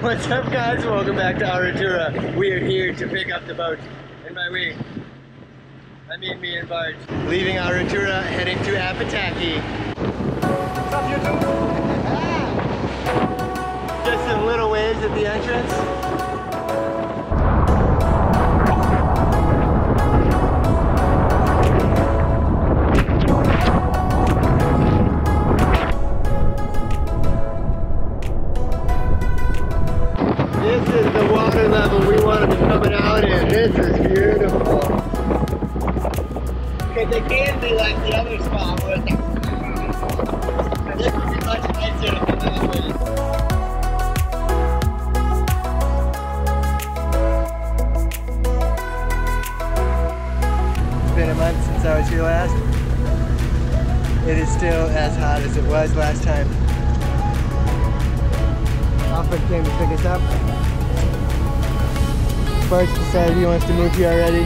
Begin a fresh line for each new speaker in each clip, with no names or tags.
What's up, guys? Welcome back to Aratura. We are here to pick up the boat. And by we, I mean me and Bart. Leaving Aratura, heading to Apataki. What's up, YouTube? Just some little waves at the entrance. This is the water level we want to be coming out in. This is beautiful. Because it can be like the other spot where it's like, this would be much nicer to come out with. It's been a month since I was here last. It is still as hot as it was last time. Alfred came to pick us up. Bart's decided he wants to move here already.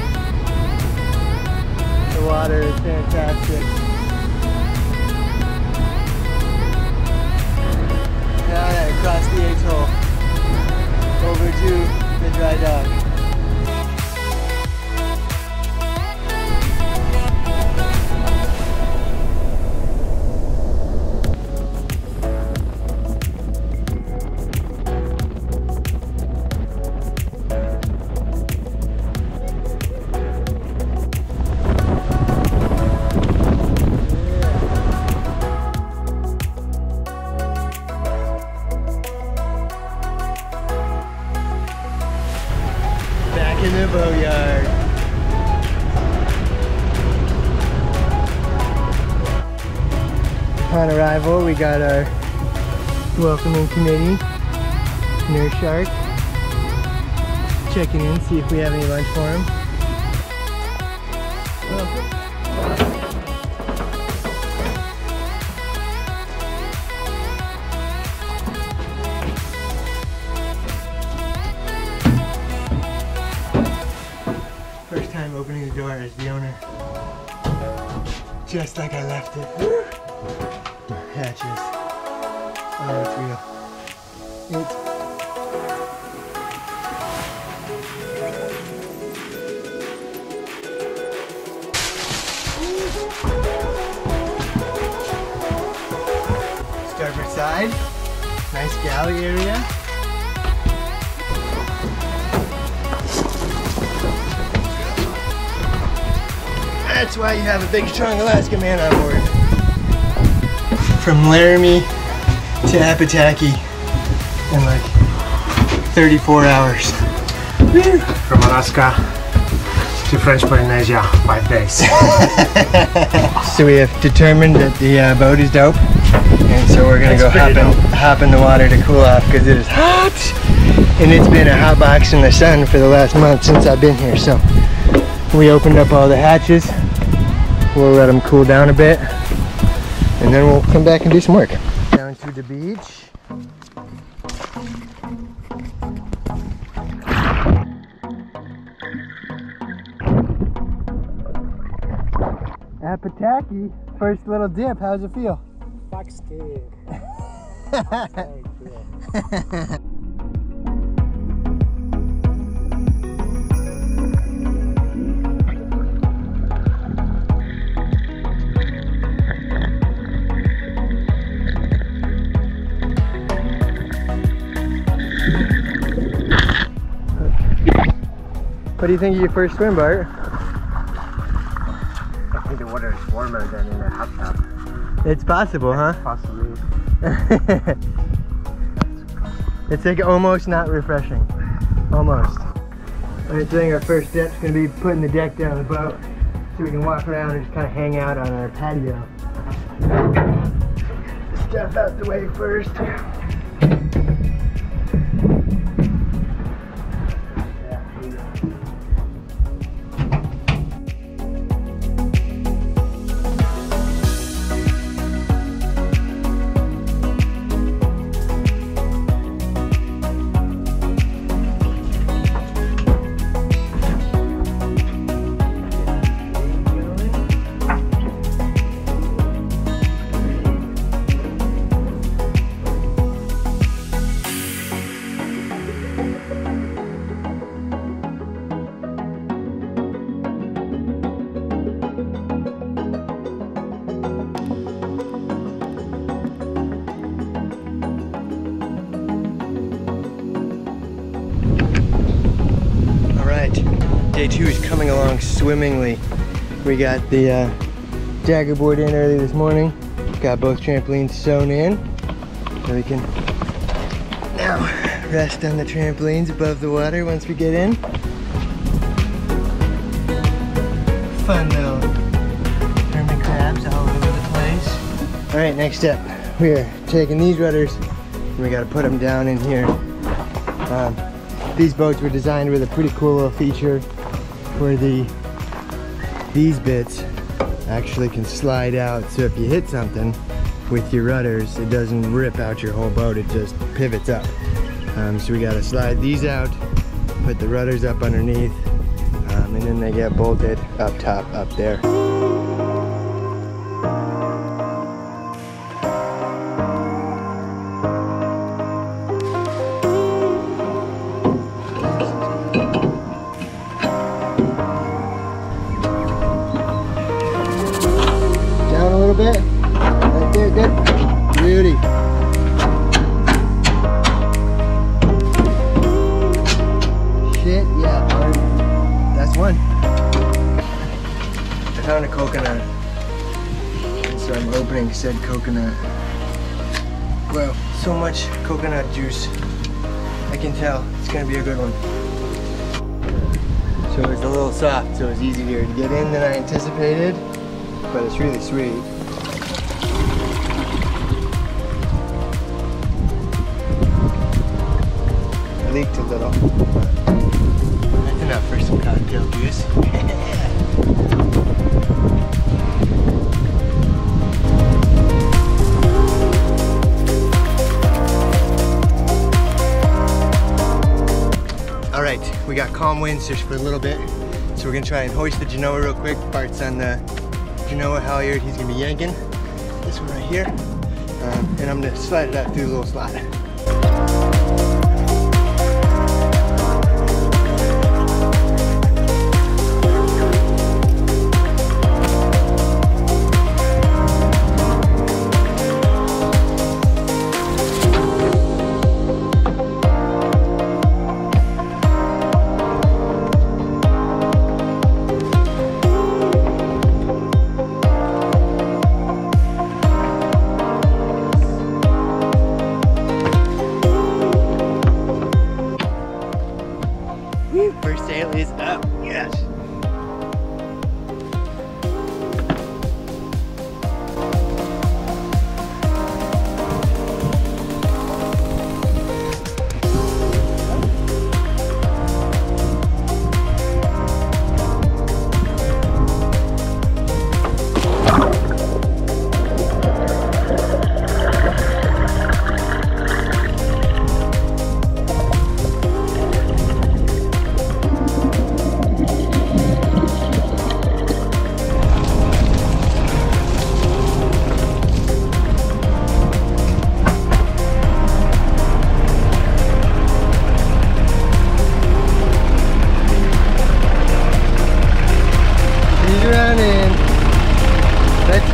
The water is fantastic. Now that across the atoll over to the dry dock. In the boatyard. Upon arrival, we got our welcoming committee, Nurse Shark, checking in, see if we have any lunch for him. First time opening the door as the owner. Just like I left it. Hatches. Oh, it's real. Starboard side. Nice galley area. That's why you have a big, strong Alaska man on board. From Laramie to Apataki in like 34 hours. Woo.
From Alaska to French Polynesia, 5 days.
So we have determined that the boat is dope, and so we're gonna go hop in the water to cool off because it is hot, and it's been a hot box in the sun for the last month since I've been here. So we opened up all the hatches. We'll let them cool down a bit, and then we'll come back and do some work. Down to the beach. Apataki, first little dip, how's it feel?
Fuck Steve.
What do you think of your first swim, Bart?
I think the water is warmer than in a hot tub.
It's possible, huh?
Possibly.
It's like almost not refreshing. Almost. I think our first step's gonna be putting the deck down the boat so we can walk around and just kind of hang out on our patio. Stuff out the way first. day 2 is coming along swimmingly. We got the Jagger board in early this morning. Got both trampolines sewn in. So we can now rest on the trampolines above the water once we get in. Fun little hermit crabs all over the place. Alright, next step. We are taking these rudders and we gotta put them down in here. These boats were designed with a pretty cool little feature where these bits actually can slide out, so if you hit something with your rudders, it doesn't rip out your whole boat, it just pivots up. So we gotta slide these out, put the rudders up underneath, and then they get bolted up top up there. Down a little bit, right there, good, beauty. Shit, yeah, hard. That's one. I found a coconut, and so I'm opening said coconut. Wow, so much coconut juice. I can tell it's gonna be a good one. So it's a little soft, so it's easier to get in than I anticipated, but it's really sweet. I leaked a little, but that's enough for some cocktail juice. Alright, we got calm winds just for a little bit, so we're gonna try and hoist the Genoa real quick. Bart's on the Genoa halyard, he's gonna be yanking this one right here, and I'm gonna slide it out through the little slot. First sail is up, yes.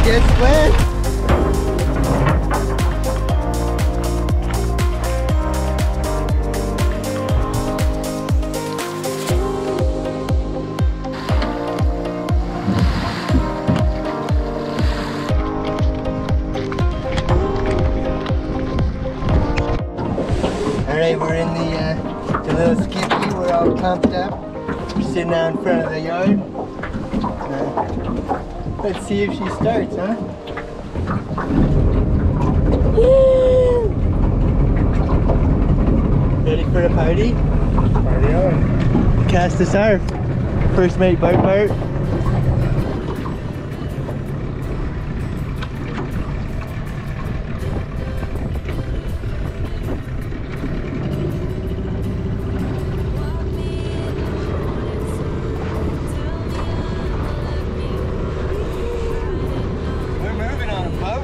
Get wet. Alright, we're in the little skippy. We're all pumped up. We're sitting out in front of the yard. Let's see if she starts, huh? Woo! Ready for the party?
Party on.
Cast us our first mate Bart.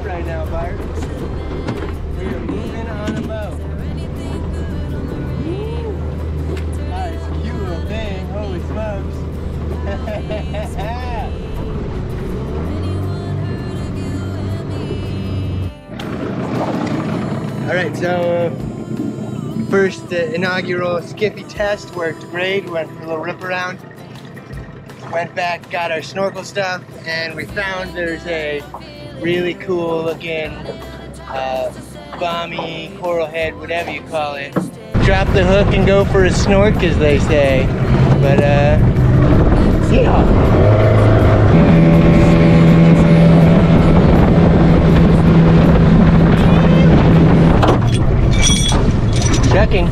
Right now, Bart. We are moving on a boat. That's a cute little thing. Holy smokes. Alright, so first inaugural skiffy test worked great. Went for a little rip around. went back, got our snorkel stuff, and we found there's a really cool looking bommy, coral head, whatever you call it. Drop the hook and go for a snork, as they say. But yeah. Checking.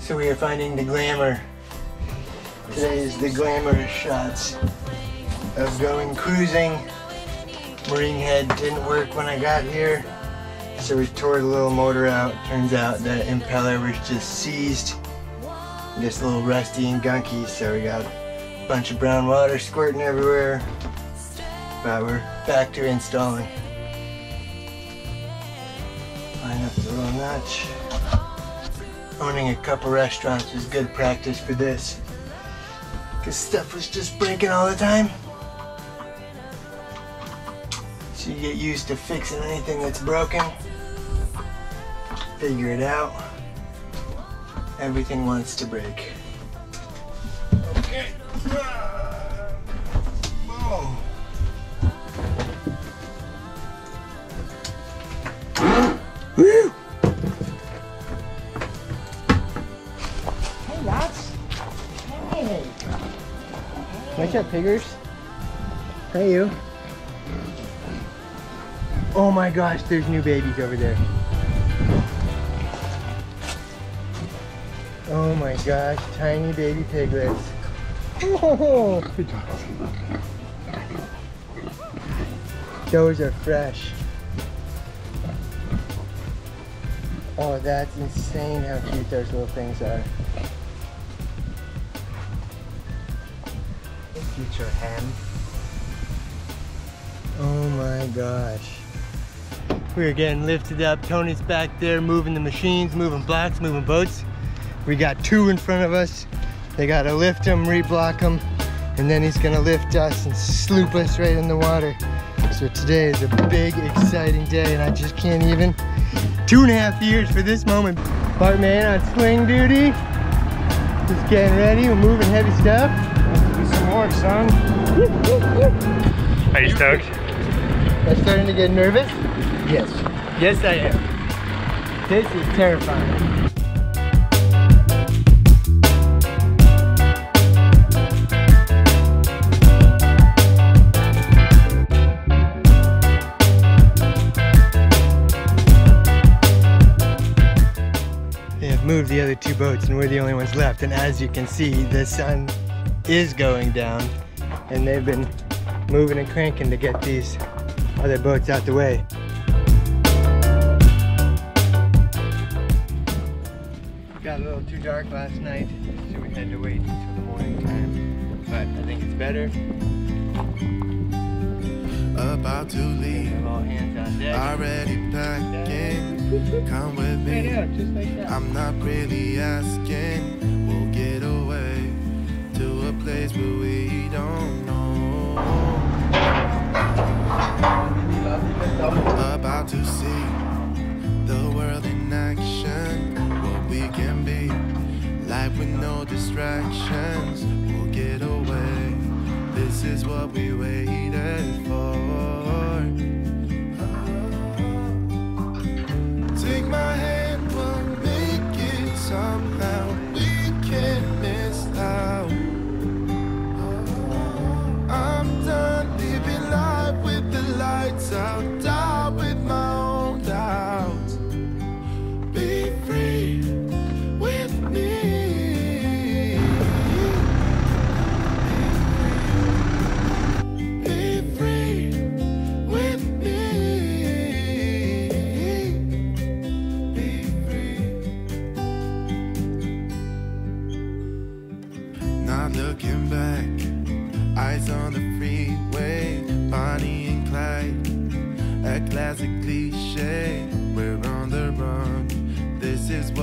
So we are finding the glamour. Today is the glamorous shots of going cruising. Marine head didn't work when I got here, so we tore the little motor out. Turns out the impeller was just seized, just a little rusty and gunky, so we got a bunch of brown water squirting everywhere. But we're back to installing. Line up the little notch. Owning a couple restaurants was good practice for this, because stuff was just breaking all the time. So you get used to fixing anything that's broken, figure it out. Everything wants to break. Okay. Whoa. Woo! Hey! What's up, piggers? Hey, you. Oh my gosh, there's new babies over there. Oh my gosh, tiny baby piglets. Oh, those are fresh. Oh, that's insane how cute those little things are.
Future ham.
Oh my gosh. We're getting lifted up. Tony's back there moving the machines, moving blocks, moving boats. We got two in front of us. They gotta lift them, re-block them, and then he's gonna lift us and sloop us right in the water. So today is a big, exciting day, and I just can't even. 2.5 years for this moment. Bart man on swing duty. Just getting ready, we're moving heavy stuff.
Do some more, son. Are you stoked?
Am I starting to get nervous? Yes. Yes, I am. This is terrifying. They have moved the other two boats and we're the only ones left. And as you can see, the sun is going down and they've been moving and cranking to get these other boats out the way. Got a little too dark last night, so we had to wait until the morning time. But I think it's better.
About to leave,
All hands on deck.
already packing. Come with me.
Right out, just like that.
I'm not really asking. We'll get away to a place where we don't know. About to see the world in action. What we can be, life with no distractions. We'll get away. This is what we waited for. Take my hand, we'll make it somehow. We can't miss out. I'm done living life with the lights out, down with my own doubts. Be free with me.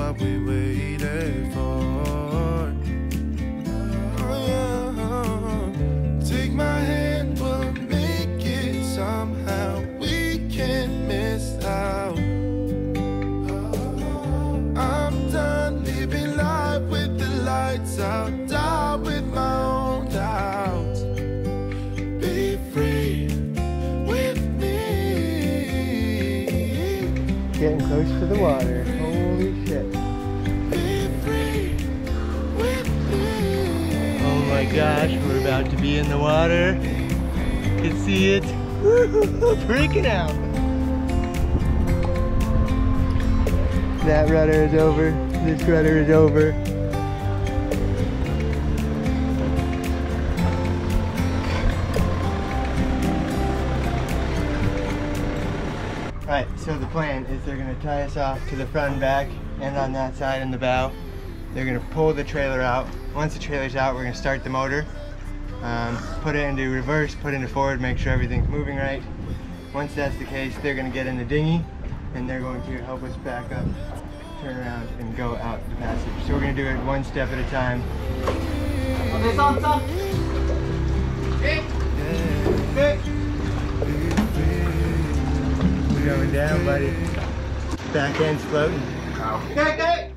what we waited for. Oh yeah. Take my hand, we'll make it somehow. We can't miss out. I'm done living life with the lights out, die with my own doubts. Be free with me.
Getting close to the water. Holy shit.
Be free with me.
Oh my gosh, we're about to be in the water. You can see it. Freaking out. That rudder is over. This rudder is over. Alright, so the plan is they're going to tie us off to the front and back and on that side in the bow. They're going to pull the trailer out. Once the trailer's out, we're going to start the motor. Put it into reverse, put it into forward, make sure everything's moving right. Once that's the case, they're going to get in the dinghy and they're going to help us back up, turn around, and go out the passage. So we're going to do it one step at a time. Okay, son. Okay. We're going down, buddy. Back end's floating. Okay.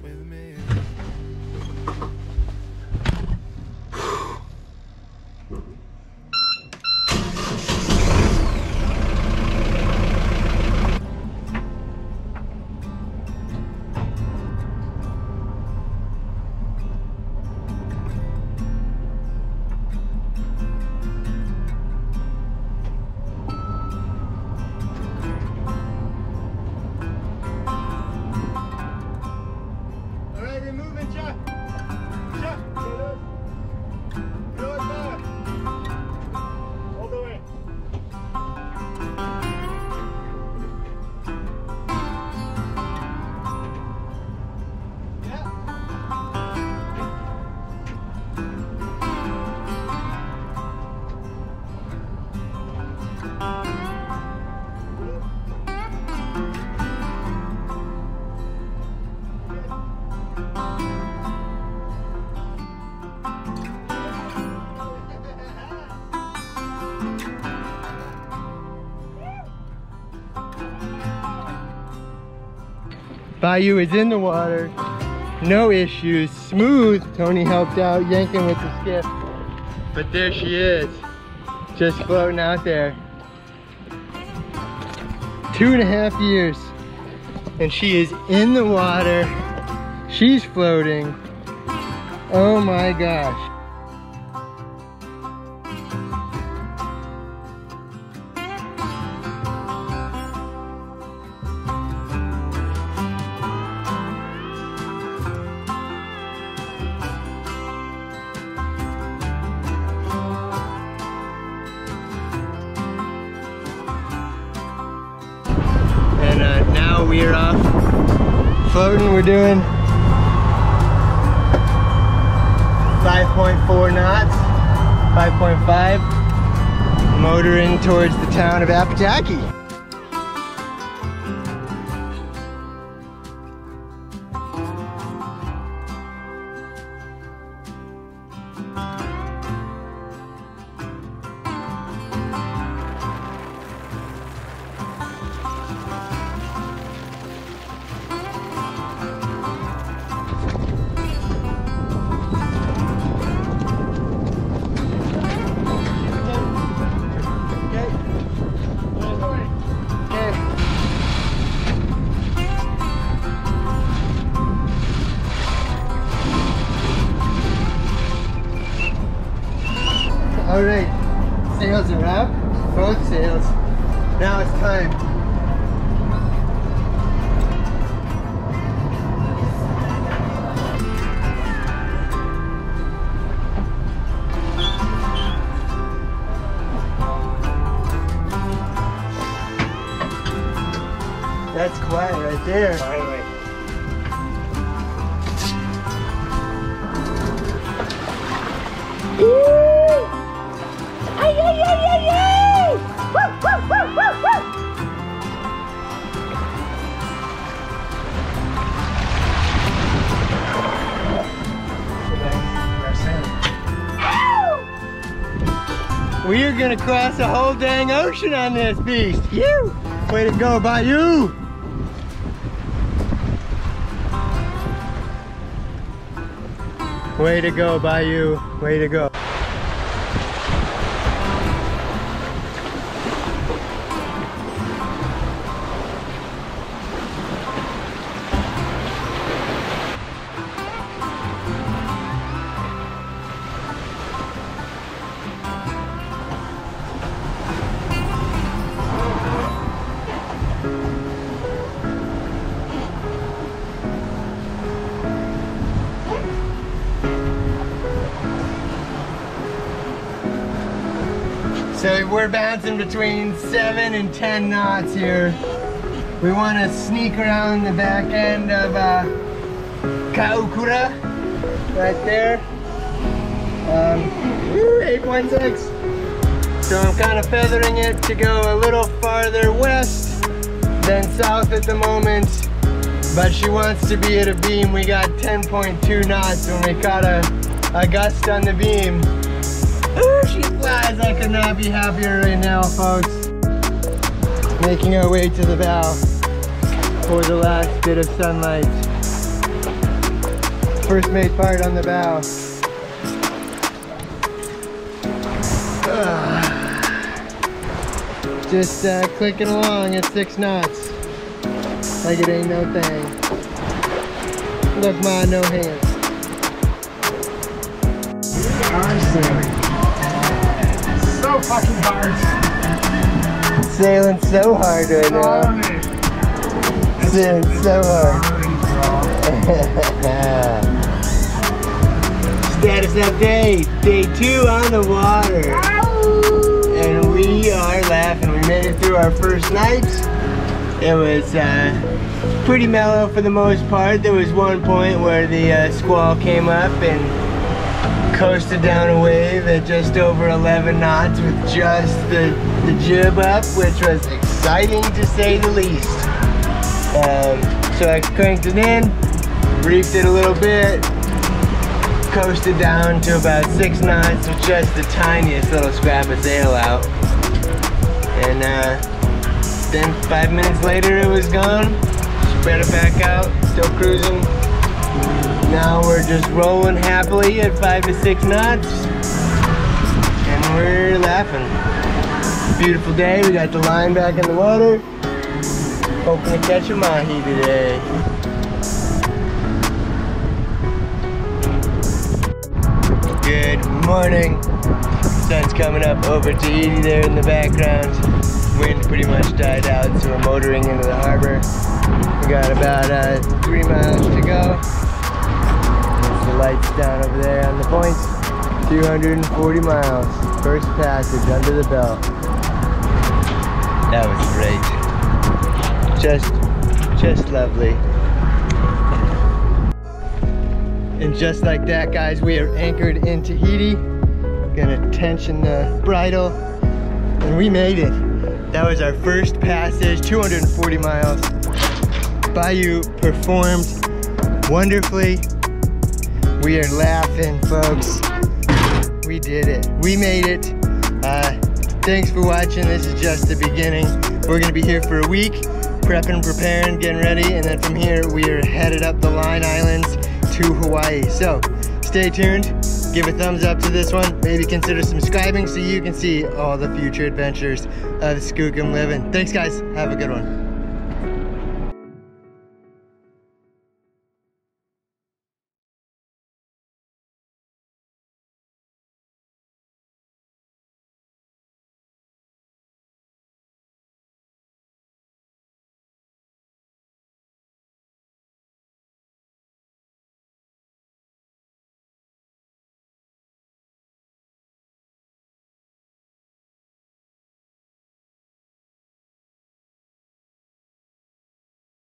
Bayou is in the water, no issues, smooth. Tony helped out yanking with the skiff, but there she is, just floating out there. 2.5 years, and she is in the water. She's floating. Oh my gosh. We are off floating. We're doing 5.4 knots, 5.5, motoring towards the town of Apataki. Alright, sails are up, both sails. Now it's time. That's quiet right there.
Finally.
We are gonna cross the whole dang ocean on this beast. You! Way to go, Bayou! Way to go, Bayou. Way to go. So we're bouncing between 7 and 10 knots here. We want to sneak around the back end of Kaukura, right there. 8.6. So I'm kind of feathering it to go a little farther west than south at the moment. But she wants to be at a beam. We got 10.2 knots when we caught a gust on the beam. Ooh, she flies. I could not be happier right now, folks. Making our way to the bow for the last bit of sunlight. First mate part on the bow. Just clicking along at 6 knots. Like it ain't no thing. Look, ma, no hands.
So fucking hard.
Sailing so hard right now. Sailing so hard. Status update. Day 2 on the water. And we are laughing. We made it through our first night. It was pretty mellow for the most part. There was one point where the squall came up and coasted down a wave at just over 11 knots with just the jib up, which was exciting to say the least. So I cranked it in, reefed it a little bit, coasted down to about 6 knots with just the tiniest little scrap of sail out. And then 5 minutes later it was gone. Spread it back out, still cruising. Now we're just rolling happily at 5 to 6 knots, and we're laughing. Beautiful day. We got the line back in the water. Hoping to catch a mahi today. Good morning. Sun's coming up over Tahiti there in the background. Wind pretty much died out, so we're motoring into the harbor. We got about 3 miles to go. The lights down over there on the point. 240 miles. First passage under the belt. That was great. Just lovely. And just like that, guys, we are anchored in Tahiti. Gonna tension the bridle. And we made it. That was our first passage, 240 miles. Bayou performed wonderfully. We are laughing, folks. We did it. We made it. Thanks for watching. This is just the beginning. We're gonna be here for a week, prepping, preparing, getting ready, and then from here we are headed up the Line Islands to Hawaii. So stay tuned. Give a thumbs up to this one. Maybe consider subscribing so you can see all the future adventures of Skookum living. Thanks, guys. Have a good one.